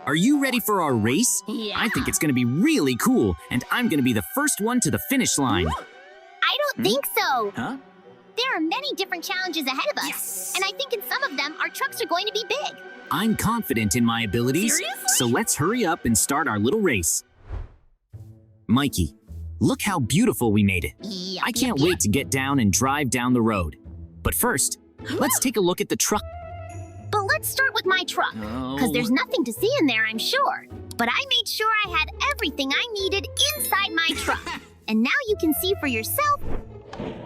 Are you ready for our race? Yeah. I think it's gonna be really cool, and I'm gonna be the first one to the finish line. I don't think so. Huh? There are many different challenges ahead of us. Yes. And I think in some of them, our trucks are going to be big. I'm confident in my abilities, Seriously? so let's hurry up and start our little race. Mikey, look how beautiful we made it. I can't wait to get down and drive down the road. But first, let's take a look at the truck. But let's start with my truck, because there's nothing to see in there, I'm sure. But I made sure I had everything I needed inside my truck. And now you can see for yourself.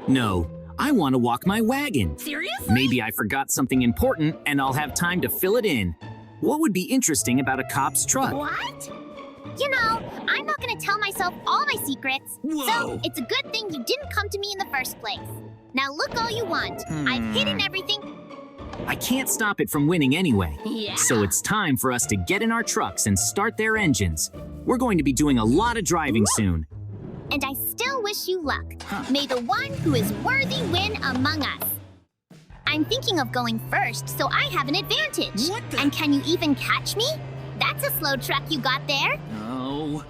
No, I want to walk my wagon. Seriously? Maybe I forgot something important and I'll have time to fill it in. What would be interesting about a cop's truck? What? You know, I'm not going to tell myself all my secrets. Whoa. So it's a good thing you didn't come to me in the first place. Now look all you want. I've hidden everything. I can't stop it from winning anyway. Yeah. So it's time for us to get in our trucks and start their engines. We're going to be doing a lot of driving soon. And I still wish you luck. May the one who is worthy win among us. I'm thinking of going first, so I have an advantage. What the- And can you even catch me? That's a slow truck you got there. Oh.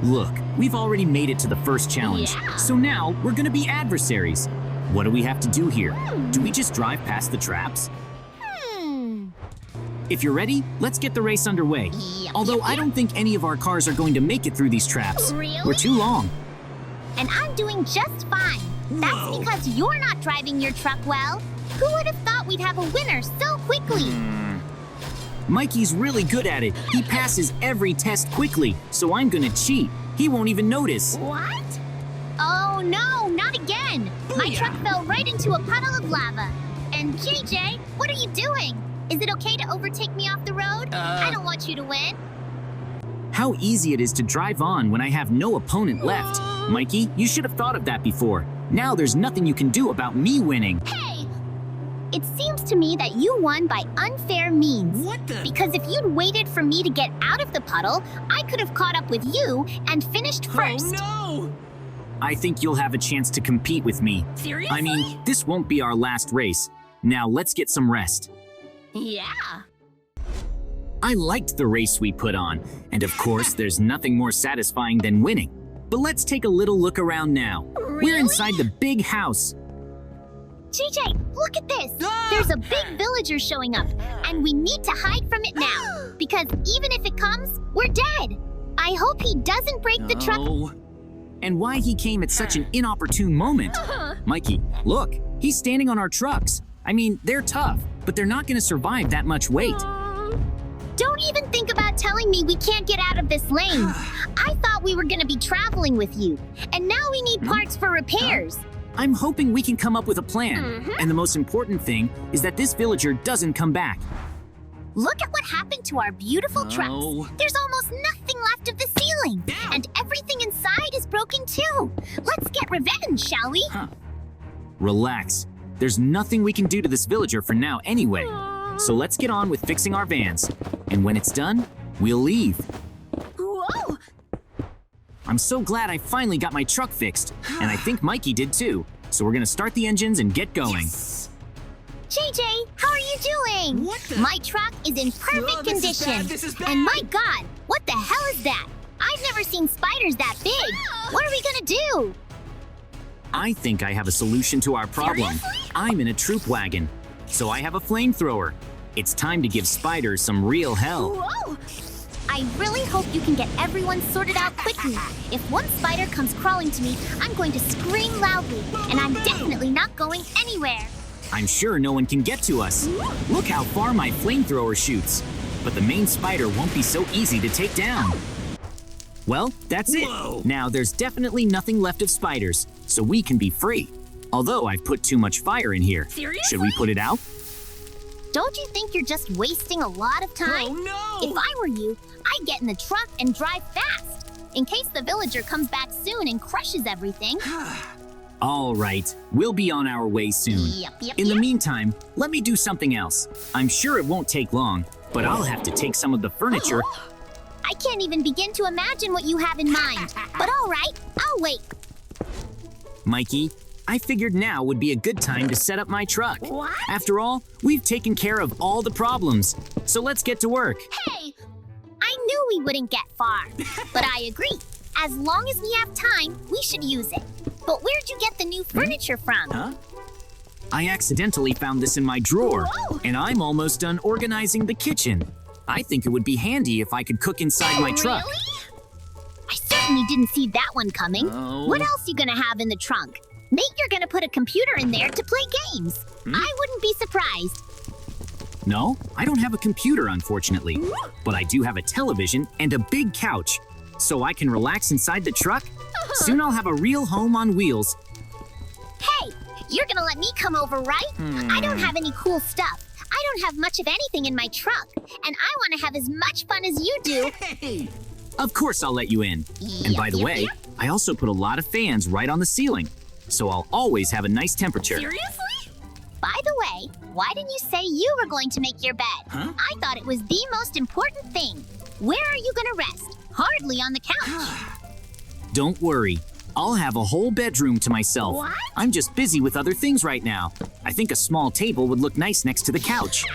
Look, we've already made it to the first challenge. Yeah. So now we're gonna be adversaries. What do we have to do here? Do we just drive past the traps? If you're ready, let's get the race underway. Although I don't think any of our cars are going to make it through these traps. Really? We're too long. And I'm doing just fine. That's because you're not driving your truck well. Who would have thought we'd have a winner so quickly? Mikey's really good at it. He passes every test quickly, so I'm gonna cheat. He won't even notice. What? Oh no, not again! My truck fell right into a puddle of lava. And JJ, what are you doing? Is it okay to overtake me off the road? I don't want you to win. How easy it is to drive on when I have no opponent left. Mikey, you should have thought of that before. Now there's nothing you can do about me winning. Hey! It seems to me that you won by unfair means. What the? Because if you'd waited for me to get out of the puddle, I could have caught up with you and finished first. Oh no! I think you'll have a chance to compete with me. Seriously? I mean, this won't be our last race. Now let's get some rest. Yeah. I liked the race we put on, and of course, there's nothing more satisfying than winning. But let's take a little look around now. We're Really? inside the big house. JJ, look at this! There's a big villager showing up, and we need to hide from it now. Because even if it comes, we're dead. I hope he doesn't break the truck. Oh. And why he came at such an inopportune moment. Mikey, look, he's standing on our trucks. I mean, they're tough, but they're not gonna survive that much weight. Don't even think about telling me we can't get out of this lane. I thought we were gonna be traveling with you, and now we need parts for repairs. I'm hoping we can come up with a plan. And the most important thing is that this villager doesn't come back. Look at what happened to our beautiful Oh. trucks. There's almost nothing left of the ceiling, and everything inside is broken too. Let's get revenge, shall we? Relax. There's nothing we can do to this villager for now anyway. So let's get on with fixing our vans. And when it's done, we'll leave. Whoa! I'm so glad I finally got my truck fixed. And I think Mikey did too. So we're gonna start the engines and get going. JJ, how are you doing? What the- My truck is in perfect this is condition. bad, this is bad. And my God, what the hell is that? I've never seen spiders that big. What are we gonna do? I think I have a solution to our problem. Seriously? I'm in a troop wagon. So I have a flamethrower. It's time to give spiders some real hell. Whoa! I really hope you can get everyone sorted out quickly. If one spider comes crawling to me, I'm going to scream loudly, and I'm definitely not going anywhere. I'm sure no one can get to us. Look how far my flamethrower shoots. But the main spider won't be so easy to take down. Well, that's it. Now there's definitely nothing left of spiders, so we can be free. Although I've put too much fire in here. Seriously? Should we put it out? Don't you think you're just wasting a lot of time? no! If I were you, I'd get in the truck and drive fast, in case the villager comes back soon and crushes everything. All right, we'll be on our way soon. Yep. In the meantime, let me do something else. I'm sure it won't take long, but I'll have to take some of the furniture. I can't even begin to imagine what you have in mind. But all right, I'll wait. Mikey, I figured now would be a good time to set up my truck. What? After all, we've taken care of all the problems. So let's get to work. Hey, I knew we wouldn't get far. But I agree. As long as we have time, we should use it. But where'd you get the new furniture from? Huh? I accidentally found this in my drawer, and I'm almost done organizing the kitchen. I think it would be handy if I could cook inside my truck. Really? I certainly didn't see that one coming. Oh. What else you gonna have in the trunk? Maybe you're gonna put a computer in there to play games. I wouldn't be surprised. No, I don't have a computer, unfortunately. But I do have a television and a big couch, so I can relax inside the truck. Soon I'll have a real home on wheels. Hey, you're gonna let me come over, right? I don't have any cool stuff. I don't have much of anything in my truck, and I want to have as much fun as you do. Hey! Of course I'll let you in. And by the way, I also put a lot of fans right on the ceiling, so I'll always have a nice temperature. Seriously? By the way, why didn't you say you were going to make your bed? Huh? I thought it was the most important thing. Where are you gonna rest? Hardly on the couch. Don't worry. I'll have a whole bedroom to myself. What? I'm just busy with other things right now. I think a small table would look nice next to the couch.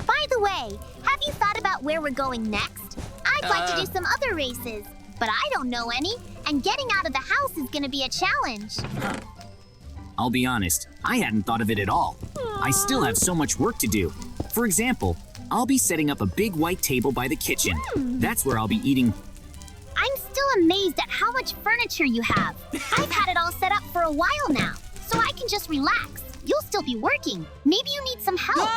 By the way, have you thought about where we're going next? I'd like to do some other races, but I don't know any, and getting out of the house is gonna be a challenge. I'll be honest, I hadn't thought of it at all. I still have so much work to do. For example, I'll be setting up a big white table by the kitchen. That's where I'll be eating. I'm still amazed at how much furniture you have. I've had it all set up for a while now, so I can just relax. You'll still be working. Maybe you need some help.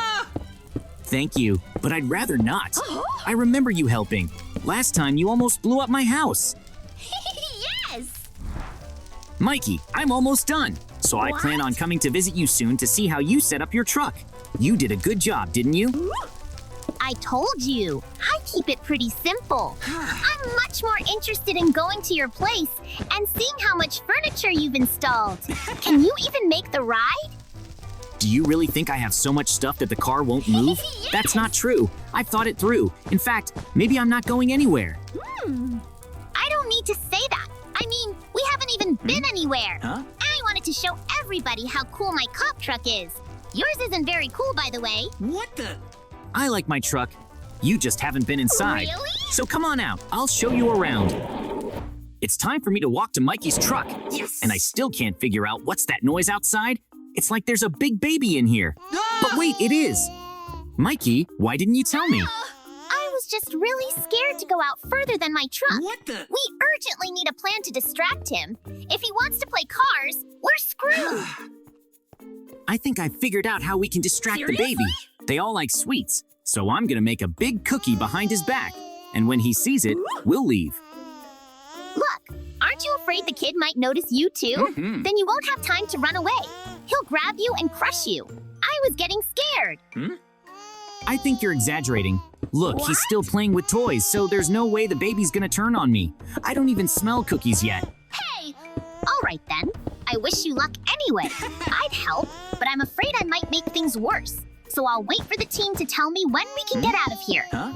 Thank you, but I'd rather not. I remember you helping. Last time you almost blew up my house. Yes! Mikey, I'm almost done. So I plan on coming to visit you soon to see how you set up your truck. You did a good job, didn't you? I told you. I keep it pretty simple. I'm much more interested in going to your place and seeing how much furniture you've installed. Can you even make the ride? Do you really think I have so much stuff that the car won't move? Yes. That's not true. I've thought it through. In fact, maybe I'm not going anywhere. I don't need to say that. I mean, we haven't even been anywhere. Huh? I wanted to show everybody how cool my cop truck is. Yours isn't very cool, by the way. What the? I like my truck. You just haven't been inside. Really? So come on out. I'll show you around. It's time for me to walk to Mikey's truck. Yes! And I still can't figure out what's that noise outside. It's like there's a big baby in here. But wait, it is. Mikey, why didn't you tell me? I was just really scared to go out further than my truck. What the? We urgently need a plan to distract him. If he wants to play cars, we're screwed. I think I figured out how we can distract the baby. They all like sweets, so I'm gonna make a big cookie behind his back. And when he sees it, we'll leave. Look, aren't you afraid the kid might notice you too? Then you won't have time to run away. He'll grab you and crush you. I was getting scared. I think you're exaggerating. Look, he's still playing with toys, so there's no way the baby's gonna turn on me. I don't even smell cookies yet. Hey! All right then. I wish you luck anyway. I'd help, but I'm afraid I might make things worse. So I'll wait for the team to tell me when we can get out of here. Huh?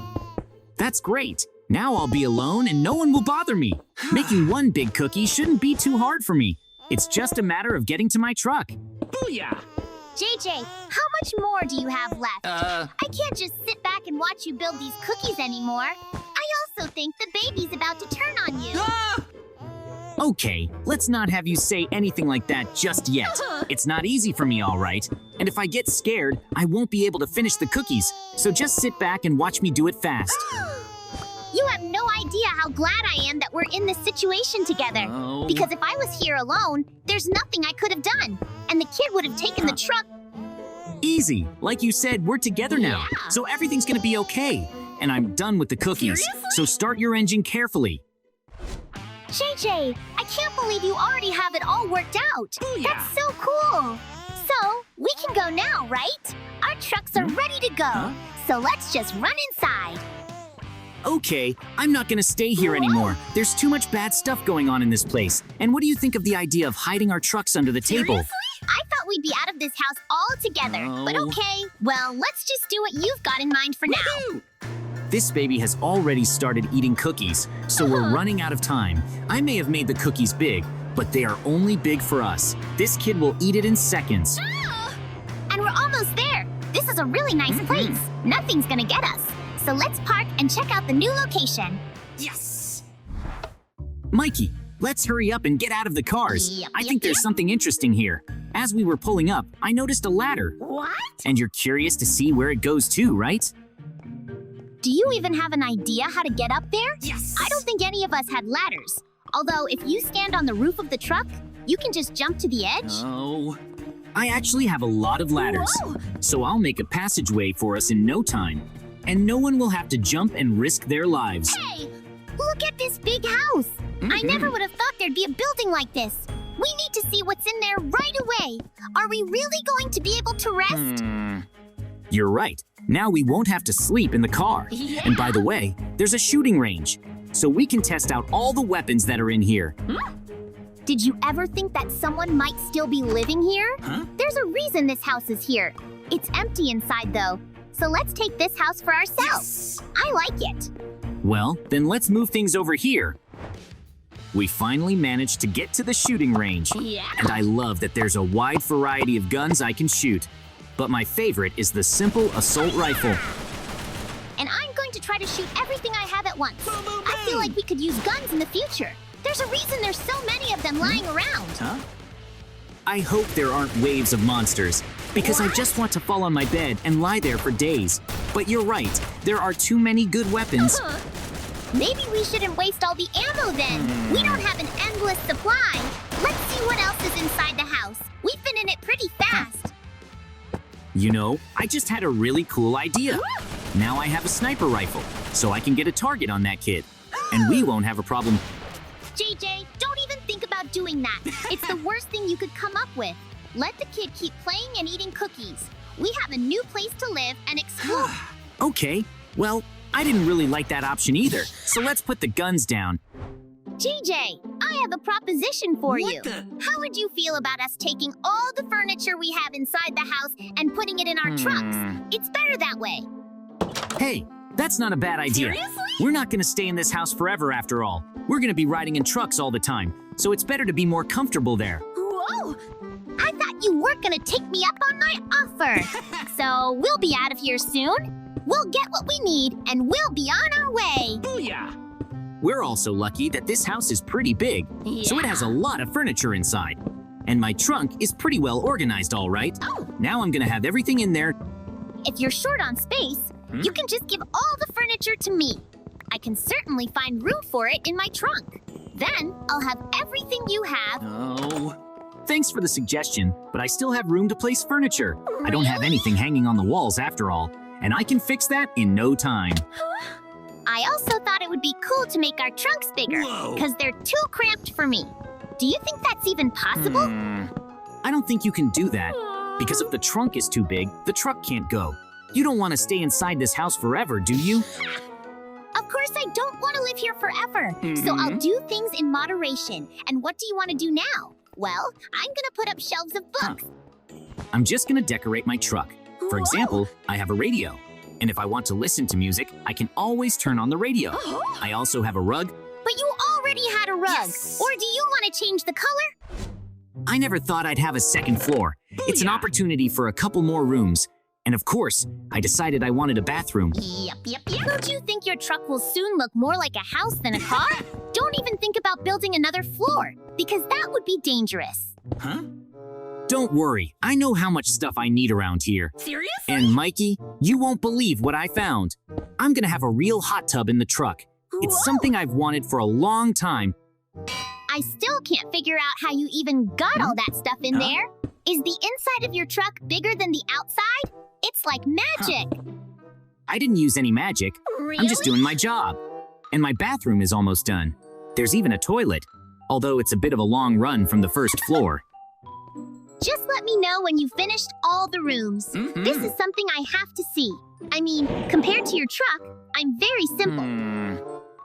That's great. Now I'll be alone and no one will bother me. Making one big cookie shouldn't be too hard for me. It's just a matter of getting to my truck. Booyah! JJ, how much more do you have left? I can't just sit back and watch you build these cookies anymore. I also think the baby's about to turn on you. Okay, let's not have you say anything like that just yet. It's not easy for me, all right. And if I get scared, I won't be able to finish the cookies. So just sit back and watch me do it fast. You have no idea how glad I am that we're in this situation together. Oh. Because if I was here alone, there's nothing I could have done. And the kid would have taken the truck. Easy. Like you said, we're together now. Yeah. So everything's gonna be okay. And I'm done with the cookies. Seriously? So start your engine carefully. JJ, I can't believe you already have it all worked out. Booyah. That's so cool. So, we can go now, right? Our trucks are ready to go. Huh? So let's just run inside. Okay, I'm not gonna stay here anymore. There's too much bad stuff going on in this place. And what do you think of the idea of hiding our trucks under the table? Seriously? I thought we'd be out of this house all together. Oh. But okay, well, let's just do what you've got in mind for now. This baby has already started eating cookies, so we're running out of time. I may have made the cookies big, but they are only big for us. This kid will eat it in seconds. And we're almost there. This is a really nice place. Nothing's gonna get us. So let's park and check out the new location. Yes! Mikey, let's hurry up and get out of the cars. Yep, I yep, think there's yep. something interesting here. As we were pulling up, I noticed a ladder. What? And you're curious to see where it goes to, right? Do you even have an idea how to get up there? Yes! I don't think any of us had ladders. Although, if you stand on the roof of the truck, you can just jump to the edge. Oh. I actually have a lot of ladders. Whoa! So I'll make a passageway for us in no time. And no one will have to jump and risk their lives. Hey, look at this big house. I never would have thought there'd be a building like this. We need to see what's in there right away. Are we really going to be able to rest? You're right. Now we won't have to sleep in the car. Yeah. And by the way, there's a shooting range. So we can test out all the weapons that are in here. Did you ever think that someone might still be living here? Huh? There's a reason this house is here. It's empty inside though. So let's take this house for ourselves. I like it. Well, then let's move things over here. We finally managed to get to the shooting range. Yeah. And I love that there's a wide variety of guns I can shoot. But my favorite is the simple assault rifle. And I'm going to try to shoot everything I have at once. I feel like we could use guns in the future. There's a reason there's so many of them lying around. Huh? I hope there aren't waves of monsters, because I just want to fall on my bed and lie there for days. But you're right, there are too many good weapons. Maybe we shouldn't waste all the ammo then. We don't have an endless supply. Let's see what else is inside the house. We've been in it pretty fast. You know, I just had a really cool idea. Now I have a sniper rifle, so I can get a target on that kid. And we won't have a problem. JJ, don't even think about doing that. It's the worst thing you could come up with. Let the kid keep playing and eating cookies. We have a new place to live and explore. Okay, well, I didn't really like that option either, so let's put the guns down. JJ, I have a proposition for you. What the- How would you feel about us taking all the furniture we have inside the house and putting it in our trucks? It's better that way. Hey, that's not a bad idea. Seriously? We're not gonna stay in this house forever after all. We're gonna be riding in trucks all the time, so it's better to be more comfortable there. Whoa! I thought you weren't gonna take me up on my offer. So we'll be out of here soon. We'll get what we need and we'll be on our way. Booyah! We're also lucky that this house is pretty big, so it has a lot of furniture inside. And my trunk is pretty well organized, all right. Oh. Now I'm gonna have everything in there. If you're short on space, you can just give all the furniture to me. I can certainly find room for it in my trunk. Then I'll have everything you have. Oh. Thanks for the suggestion, but I still have room to place furniture. I don't have Really? anything hanging on the walls after all, and I can fix that in no time. I also thought it would be cool to make our trunks bigger, Whoa. because they're too cramped for me. Do you think that's even possible? I don't think you can do that, because if the trunk is too big, the truck can't go. You don't want to stay inside this house forever, do you? Of course I don't want to live here forever, so I'll do things in moderation. And what do you want to do now? Well, I'm gonna put up shelves of books. I'm just gonna decorate my truck. For example, I have a radio. And if I want to listen to music, I can always turn on the radio. I also have a rug. But you already had a rug. Yes. Or do you want to change the color? I never thought I'd have a second floor. It's an Booyah. opportunity for a couple more rooms. And of course, I decided I wanted a bathroom. Yep. Don't you think your truck will soon look more like a house than a car? Don't even think about building another floor, because that would be dangerous. Huh? Don't worry, I know how much stuff I need around here. Seriously? And Mikey, you won't believe what I found. I'm gonna have a real hot tub in the truck. It's Whoa. something I've wanted for a long time. I still can't figure out how you even got all that stuff in there. Is the inside of your truck bigger than the outside? It's like magic. I didn't use any magic. Really? I'm just doing my job. And my bathroom is almost done. There's even a toilet, although it's a bit of a long run from the first floor. Just let me know when you've finished all the rooms. This is something I have to see. I mean, compared to your truck, I'm very simple.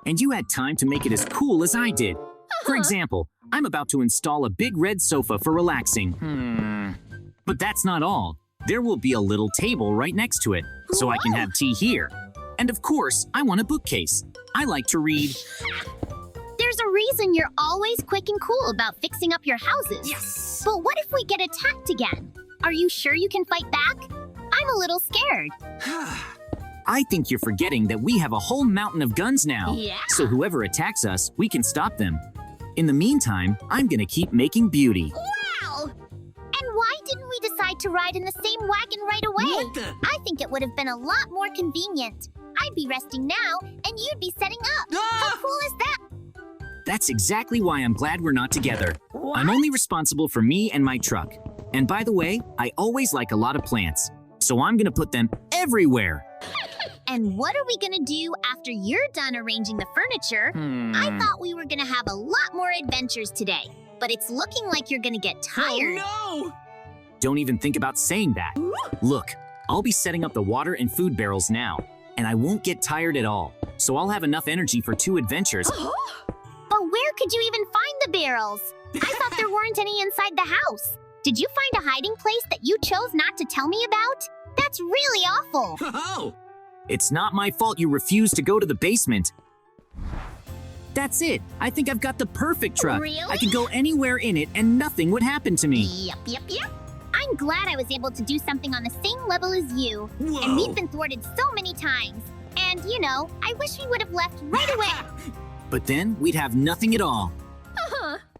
And you had time to make it as cool as I did. For example, I'm about to install a big red sofa for relaxing. But that's not all. There will be a little table right next to it, so I can have tea here. And of course, I want a bookcase. I like to read. There's a reason you're always quick and cool about fixing up your houses. Yes! But what if we get attacked again? Are you sure you can fight back? I'm a little scared. I think you're forgetting that we have a whole mountain of guns now. Yeah. So whoever attacks us, we can stop them. In the meantime, I'm gonna keep making beauty. Wow! And why didn't we decide to ride in the same wagon right away? What the? I think it would have been a lot more convenient. I'd be resting now, and you'd be setting up. How Ah! cool is that? That's exactly why I'm glad we're not together. What? I'm only responsible for me and my truck. And by the way, I always like a lot of plants. So I'm gonna put them everywhere. And what are we gonna do after you're done arranging the furniture? I thought we were gonna have a lot more adventures today, but it's looking like you're gonna get tired. Oh Don't even think about saying that. Look, I'll be setting up the water and food barrels now, and I won't get tired at all. So I'll have enough energy for 2 adventures. But where could you even find the barrels? I thought there weren't any inside the house. Did you find a hiding place that you chose not to tell me about? That's really awful. no! Oh! It's not my fault you refused to go to the basement. That's it. I think I've got the perfect truck. Really? I could go anywhere in it and nothing would happen to me. Yep. I'm glad I was able to do something on the same level as you. Whoa! And we've been thwarted so many times. And, I wish we would have left right away. But then we'd have nothing at all.